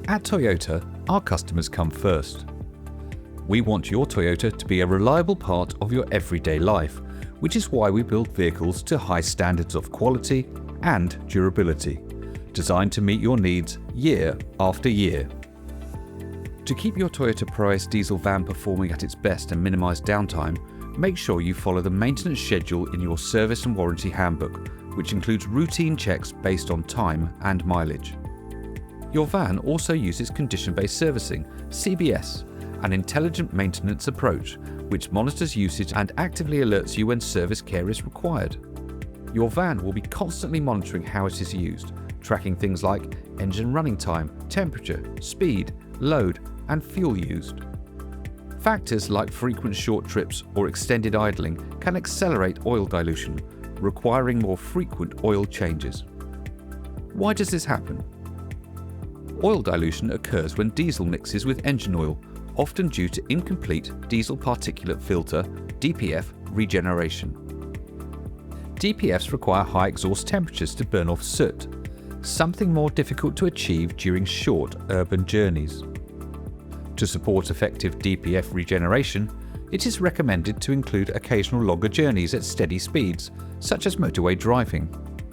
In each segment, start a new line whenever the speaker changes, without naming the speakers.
At Toyota, our customers come first. We want your Toyota to be a reliable part of your everyday life, which is why we build vehicles to high standards of quality and durability, designed to meet your needs year after year. To keep your Toyota Proace diesel van performing at its best and minimise downtime, make sure you follow the maintenance schedule in your service and warranty handbook, which includes routine checks based on time and mileage. Your van also uses condition-based servicing, CBS, an intelligent maintenance approach, which monitors usage and actively alerts you when service care is required. Your van will be constantly monitoring how it is used, tracking things like engine running time, temperature, speed, load, and fuel used. Factors like frequent short trips or extended idling can accelerate oil dilution, requiring more frequent oil changes. Why does this happen? Oil dilution occurs when diesel mixes with engine oil, often due to incomplete diesel particulate filter (DPF) regeneration. DPFs require high exhaust temperatures to burn off soot, something more difficult to achieve during short urban journeys. To support effective DPF regeneration, it is recommended to include occasional longer journeys at steady speeds, such as motorway driving.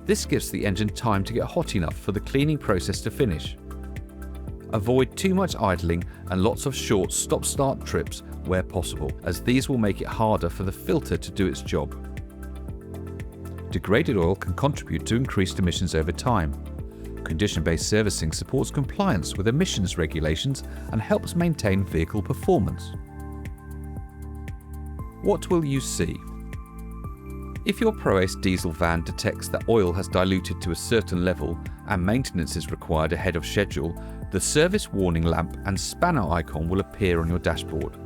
This gives the engine time to get hot enough for the cleaning process to finish. Avoid too much idling and lots of short stop-start trips where possible, as these will make it harder for the filter to do its job. Degraded oil can contribute to increased emissions over time. Condition-based servicing supports compliance with emissions regulations and helps maintain vehicle performance. What will you see? If your Proace diesel van detects that oil has diluted to a certain level and maintenance is required ahead of schedule, the service warning lamp and spanner icon will appear on your dashboard.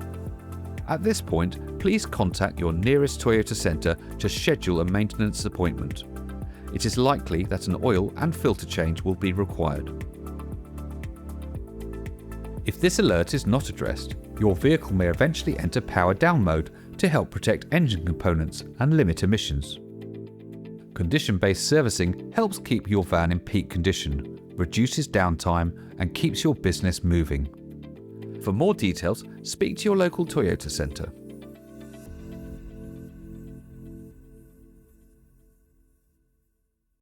At this point, please contact your nearest Toyota centre to schedule a maintenance appointment. It is likely that an oil and filter change will be required. If this alert is not addressed, your vehicle may eventually enter power down mode to help protect engine components and limit emissions. Condition-based servicing helps keep your van in peak condition, reduces downtime, and keeps your business moving. For more details, speak to your local Toyota centre.